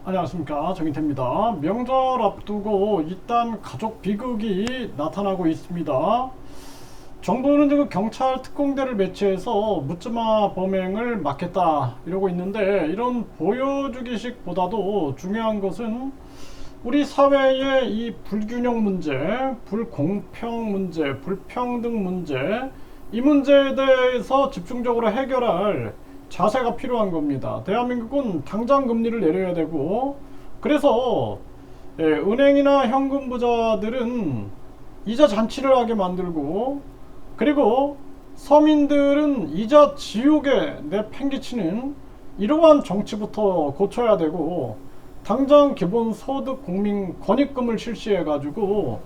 안녕하십니까, 정인태입니다. 명절 앞두고 이딴 가족 비극이 나타나고 있습니다. 정부는 지금 경찰 특공대를 배치해서 묻지마 범행을 막겠다 이러고 있는데, 이런 보여주기식보다도 중요한 것은 우리 사회의 이 불균형 문제, 불공평 문제, 불평등 문제, 이 문제에 대해서 집중적으로 해결할 자세가 필요한 겁니다. 대한민국은 당장 금리를 내려야 되고, 그래서 은행이나 현금 부자들은 이자 잔치를 하게 만들고, 그리고 서민들은 이자 지옥에 내팽개치는 이러한 정치부터 고쳐야 되고, 당장 기본소득 국민 권익금을 실시해 가지고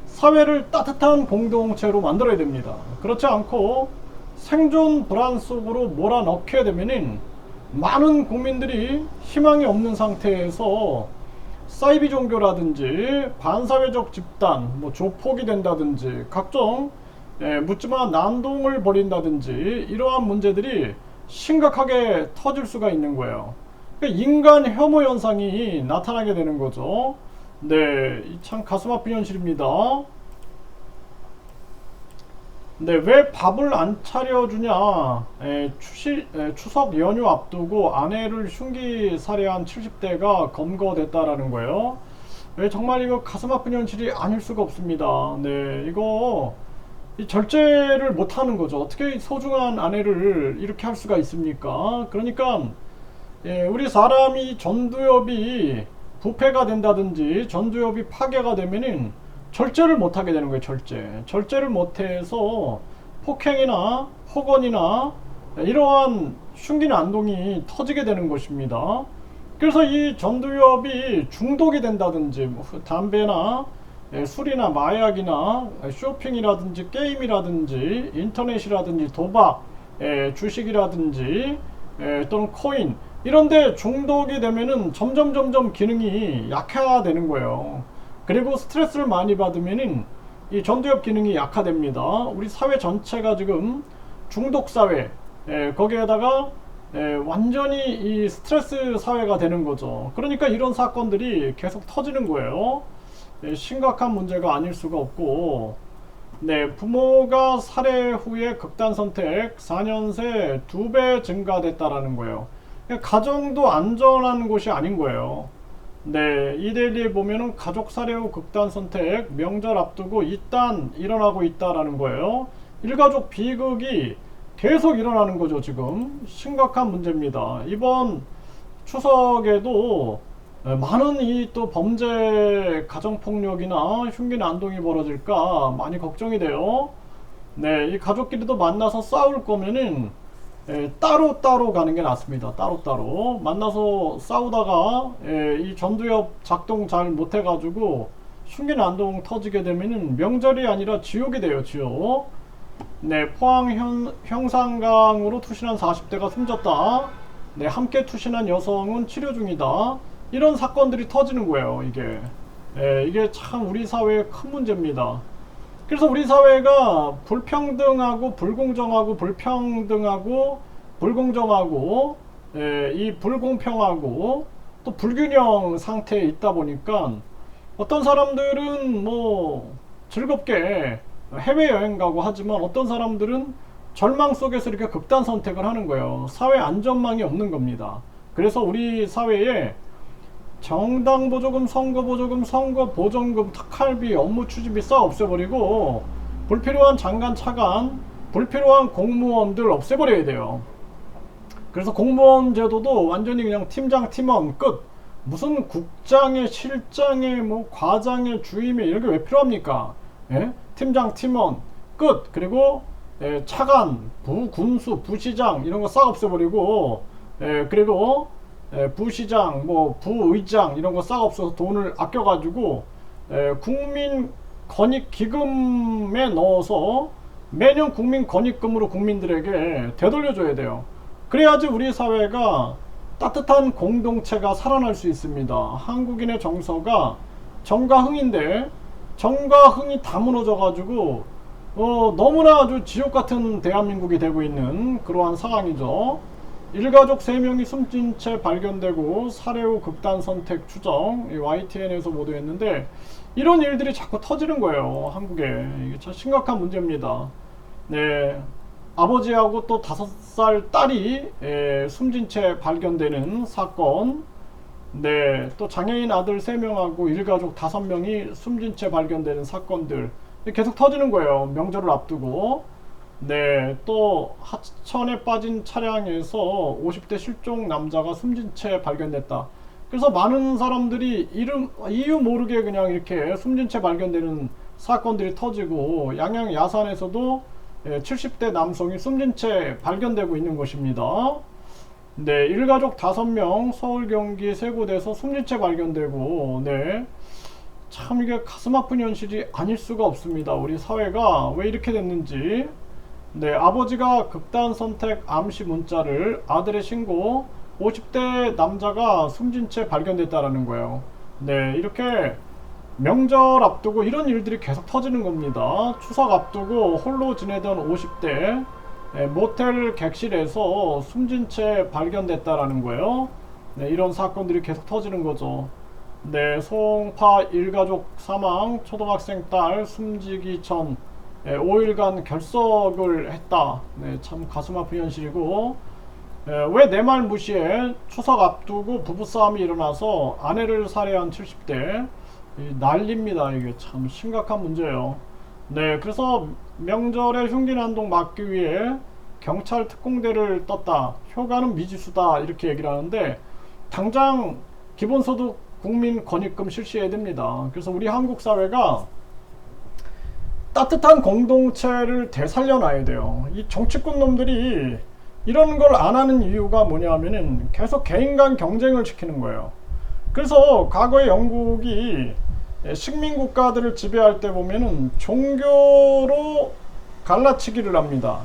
사회를 따뜻한 공동체로 만들어야 됩니다. 그렇지 않고 생존 불안 속으로 몰아넣게 되면은 많은 국민들이 희망이 없는 상태에서 사이비 종교라든지 반사회적 집단, 조폭이 된다든지 각종 묻지마 난동을 벌인다든지 이러한 문제들이 심각하게 터질 수가 있는 거예요. 인간 혐오 현상이 나타나게 되는 거죠. 네, 참 가슴 아픈 현실입니다. 네, 왜 밥을 안 차려주냐? 추석 연휴 앞두고 아내를 흉기 살해한 70대가 검거됐다라는 거예요. 정말 이거 가슴 아픈 현실이 아닐 수가 없습니다. 네, 이거 절제를 못 하는 거죠. 어떻게 소중한 아내를 이렇게 할 수가 있습니까? 그러니까 우리 사람이 전두엽이 부패가 된다든지 전두엽이 파괴가 되면은 절제를 못하게 되는 거예요. 절제를 못해서 폭행이나 폭언이나 이러한 흉기 난동이 터지게 되는 것입니다. 그래서 이 전두엽이 중독이 된다든지 담배나 술이나 마약이나 쇼핑이라든지 게임이라든지 인터넷이라든지 도박, 주식이라든지 또는 코인 이런데 중독이 되면은 점점 기능이 약화되는 거예요. 그리고 스트레스를 많이 받으면은 이 전두엽 기능이 약화됩니다. 우리 사회 전체가 지금 중독 사회, 거기에다가 완전히 이 스트레스 사회가 되는 거죠. 그러니까 이런 사건들이 계속 터지는 거예요. 심각한 문제가 아닐 수가 없고, 네, 부모가 살해 후에 극단 선택 4년 새 2배 증가됐다라는 거예요. 가정도 안전한 곳이 아닌 거예요. 네, 이데일리에 보면은 가족 살해 후 극단 선택, 명절 앞두고 이딴 일어나고 있다라는 거예요. 일가족 비극이 계속 일어나는 거죠. 지금 심각한 문제입니다. 이번 추석에도 많은 이 또 범죄 가정폭력이나 흉기 난동이 벌어질까 많이 걱정이 돼요. 네, 이 가족끼리도 만나서 싸울 거면은 따로 가는 게 낫습니다. 따로 만나서 싸우다가 이 전두엽 작동 잘 못해가지고 흉기 난동 터지게 되면은 명절이 아니라 지옥이 돼요. 지옥. 네, 포항 형산강으로 투신한 40대가 숨졌다. 네, 함께 투신한 여성은 치료 중이다. 이런 사건들이 터지는 거예요. 이게 참 우리 사회의 큰 문제입니다. 그래서 우리 사회가 불평등하고 불공정하고 불평등하고 불공정하고 이 불공평하고 또 불균형 상태에 있다 보니까 어떤 사람들은 즐겁게 해외여행 가고 하지만 어떤 사람들은 절망 속에서 이렇게 극단 선택을 하는 거예요. 사회 안전망이 없는 겁니다. 그래서 우리 사회에 정당 보조금, 선거 보조금, 선거 보전금, 특활비, 업무 추진비 싹 없애버리고 불필요한 장관, 차관, 불필요한 공무원들 없애버려야 돼요. 그래서 공무원 제도도 완전히 그냥 팀장, 팀원 끝. 무슨 국장에, 실장에, 과장에, 주임에 이런 게 왜 필요합니까? 팀장, 팀원 끝. 그리고 차관, 부군수, 부시장 이런 거 싹 없애버리고 그리고 부시장, 부의장 이런 거 싹 없어서 돈을 아껴가지고 국민 권익 기금에 넣어서 매년 국민 권익금으로 국민들에게 되돌려줘야 돼요. 그래야지 우리 사회가 따뜻한 공동체가 살아날 수 있습니다. 한국인의 정서가 정과 흥인데 정과 흥이 다 무너져가지고 너무나 아주 지옥 같은 대한민국이 되고 있는 그러한 상황이죠. 일가족 3명이 숨진 채 발견되고 살해 후 극단 선택 추정, YTN에서 보도했는데 이런 일들이 자꾸 터지는 거예요. 한국에. 이게 참 심각한 문제입니다. 네, 아버지하고 또 5살 딸이 숨진 채 발견되는 사건. 네, 또 장애인 아들 3명하고 일가족 5명이 숨진 채 발견되는 사건들 계속 터지는 거예요. 명절을 앞두고. 네, 또 하천에 빠진 차량에서 50대 실종 남자가 숨진 채 발견됐다. 그래서 많은 사람들이 이유 모르게 그냥 이렇게 숨진 채 발견되는 사건들이 터지고, 양양 야산에서도 70대 남성이 숨진 채 발견되고 있는 것입니다. 네, 일가족 5명 서울 경기 세 곳에서 숨진 채 발견되고, 네, 참 이게 가슴 아픈 현실이 아닐 수가 없습니다. 우리 사회가 왜 이렇게 됐는지. 네, 아버지가 극단 선택 암시 문자를 아들의 신고, 50대 남자가 숨진 채 발견됐다라는 거예요. 네, 이렇게 명절 앞두고 이런 일들이 계속 터지는 겁니다. 추석 앞두고 홀로 지내던 50대 모텔 객실에서 숨진 채 발견됐다라는 거예요. 네, 이런 사건들이 계속 터지는 거죠. 네, 송파 일가족 사망, 초등학생 딸 숨지기 전 5일간 결석을 했다. 네, 참 가슴 아픈 현실이고, 왜 내 말 무시해? 추석 앞두고 부부싸움이 일어나서 아내를 살해한 70대. 난립니다. 이게 참 심각한 문제예요. 네, 그래서 명절에 흉기난동 막기 위해 경찰 특공대를 떴다. 효과는 미지수다. 이렇게 얘기를 하는데, 당장 기본소득 국민권익금 실시해야 됩니다. 그래서 우리 한국 사회가 따뜻한 공동체를 되살려놔야 돼요. 이 정치꾼 놈들이 이런 걸 안 하는 이유가 뭐냐면은 계속 개인 간 경쟁을 시키는 거예요. 그래서 과거에 영국이 식민 국가들을 지배할 때 보면은 종교로 갈라치기를 합니다.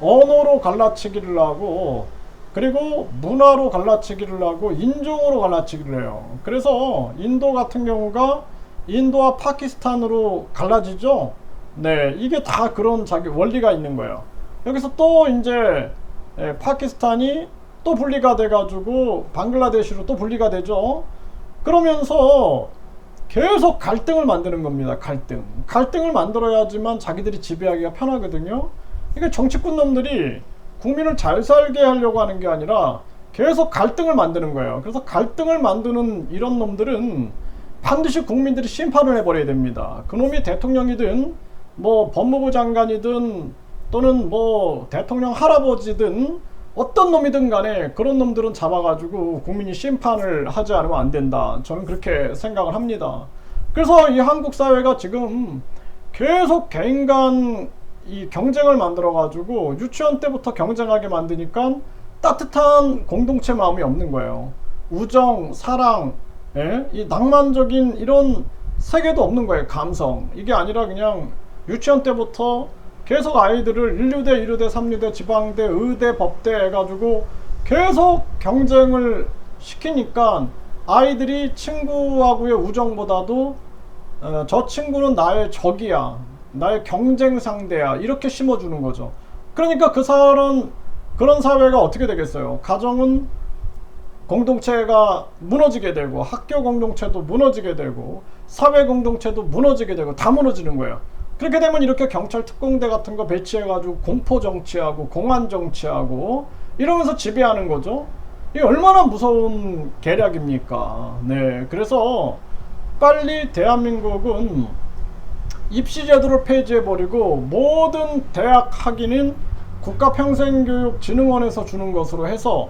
언어로 갈라치기를 하고, 그리고 문화로 갈라치기를 하고, 인종으로 갈라치기를 해요. 그래서 인도 같은 경우가 인도와 파키스탄으로 갈라지죠. 네, 이게 다 그런 자기 원리가 있는 거예요. 여기서 또 이제 파키스탄이 또 분리가 돼가지고 방글라데시로 또 분리가 되죠. 그러면서 계속 갈등을 만드는 겁니다. 갈등을 만들어야지만 자기들이 지배하기가 편하거든요. 이게 정치꾼 놈들이 국민을 잘 살게 하려고 하는 게 아니라 계속 갈등을 만드는 거예요. 그래서 갈등을 만드는 이런 놈들은 반드시 국민들이 심판을 해버려야 됩니다. 그놈이 대통령이든 뭐 법무부 장관이든 또는 뭐 대통령 할아버지든 어떤 놈이든 간에 그런 놈들은 잡아가지고 국민이 심판을 하지 않으면 안 된다. 저는 그렇게 생각을 합니다. 그래서 이 한국 사회가 지금 계속 개인 간 이 경쟁을 만들어 가지고 유치원 때부터 경쟁하게 만드니까 따뜻한 공동체 마음이 없는 거예요. 우정, 사랑, 이 낭만적인 이런 세계도 없는 거예요. 감성. 이게 아니라 그냥 유치원 때부터 계속 아이들을 1류대, 2류대, 3류대, 지방대, 의대, 법대 해가지고 계속 경쟁을 시키니까 아이들이 친구하고의 우정보다도 저 친구는 나의 적이야, 나의 경쟁 상대야, 이렇게 심어주는 거죠. 그러니까 그런 사회가 어떻게 되겠어요? 가정은 공동체가 무너지게 되고, 학교 공동체도 무너지게 되고, 사회 공동체도 무너지게 되고, 다 무너지는 거예요. 그렇게 되면 이렇게 경찰 특공대 같은 거 배치해가지고 공포 정치하고 공안 정치하고 이러면서 지배하는 거죠. 이게 얼마나 무서운 계략입니까? 네, 그래서 빨리 대한민국은 입시제도를 폐지해버리고 모든 대학 학위는 국가평생교육진흥원에서 주는 것으로 해서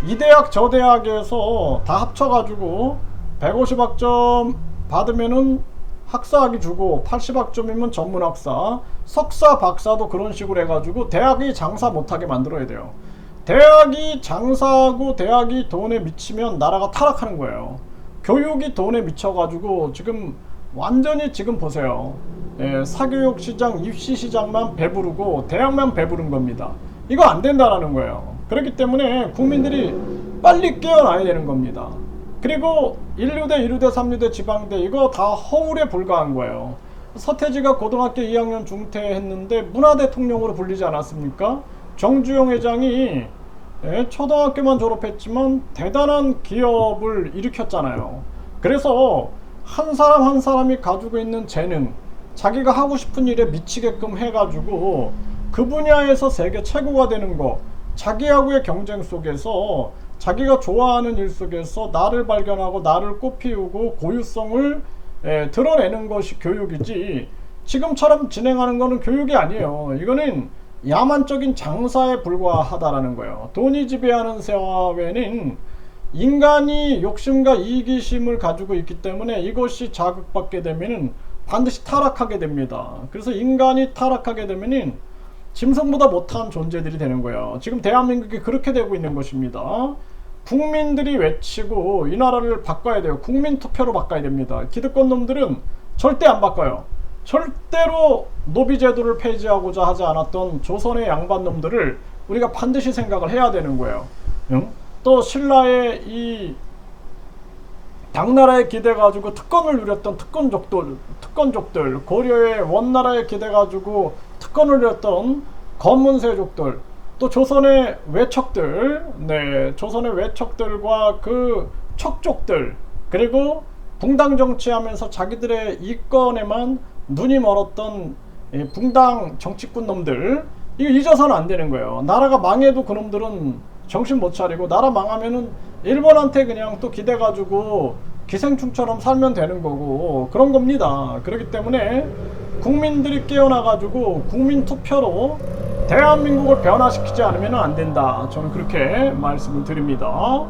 이 대학 저 대학에서 다 합쳐가지고 150학점 받으면은 학사학위 주고 80학점이면 전문학사, 석사, 박사도 그런 식으로 해가지고 대학이 장사 못하게 만들어야 돼요. 대학이 장사하고 대학이 돈에 미치면 나라가 타락하는 거예요. 교육이 돈에 미쳐가지고 지금 완전히 지금 보세요. 사교육 시장, 입시 시장만 배부르고 대학만 배부른 겁니다. 이거 안 된다라는 거예요. 그렇기 때문에 국민들이 빨리 깨어나야 되는 겁니다. 그리고 1류대, 2류대, 3류대, 지방대 이거 다 허울에 불과한 거예요. 서태지가 고등학교 2학년 중퇴했는데 문화대통령으로 불리지 않았습니까? 정주영 회장이 초등학교만 졸업했지만 대단한 기업을 일으켰잖아요. 그래서 한 사람 한 사람이 가지고 있는 재능, 자기가 하고 싶은 일에 미치게끔 해가지고 그 분야에서 세계 최고가 되는 거, 자기하고의 경쟁 속에서 자기가 좋아하는 일 속에서 나를 발견하고 나를 꽃피우고 고유성을 드러내는 것이 교육이지, 지금처럼 진행하는 거는 교육이 아니에요. 이거는 야만적인 장사에 불과하다라는 거예요. 돈이 지배하는 사회는 인간이 욕심과 이기심을 가지고 있기 때문에 이것이 자극받게 되면은 반드시 타락하게 됩니다. 그래서 인간이 타락하게 되면은 짐승보다 못한 존재들이 되는 거예요. 지금 대한민국이 그렇게 되고 있는 것입니다. 국민들이 외치고 이 나라를 바꿔야 돼요. 국민 투표로 바꿔야 됩니다. 기득권 놈들은 절대 안 바꿔요. 절대로 노비제도를 폐지하고자 하지 않았던 조선의 양반 놈들을 우리가 반드시 생각을 해야 되는 거예요. 응? 또 신라의 이 당나라에 기대가지고 특권을 누렸던 특권족들, 고려의 원나라에 기대가지고 특권을 누렸던 검문세족들, 또 조선의 외척들, 조선의 외척들과 그 척족들, 그리고 붕당 정치하면서 자기들의 이권에만 눈이 멀었던 붕당 정치꾼 놈들, 이거 잊어서는 안 되는 거예요. 나라가 망해도 그놈들은 정신 못 차리고, 나라 망하면은 일본한테 그냥 또 기대가지고 기생충처럼 살면 되는 거고 그런 겁니다. 그렇기 때문에 국민들이 깨어나가지고 국민 투표로 대한민국을 변화시키지 않으면 안 된다. 저는 그렇게 말씀을 드립니다.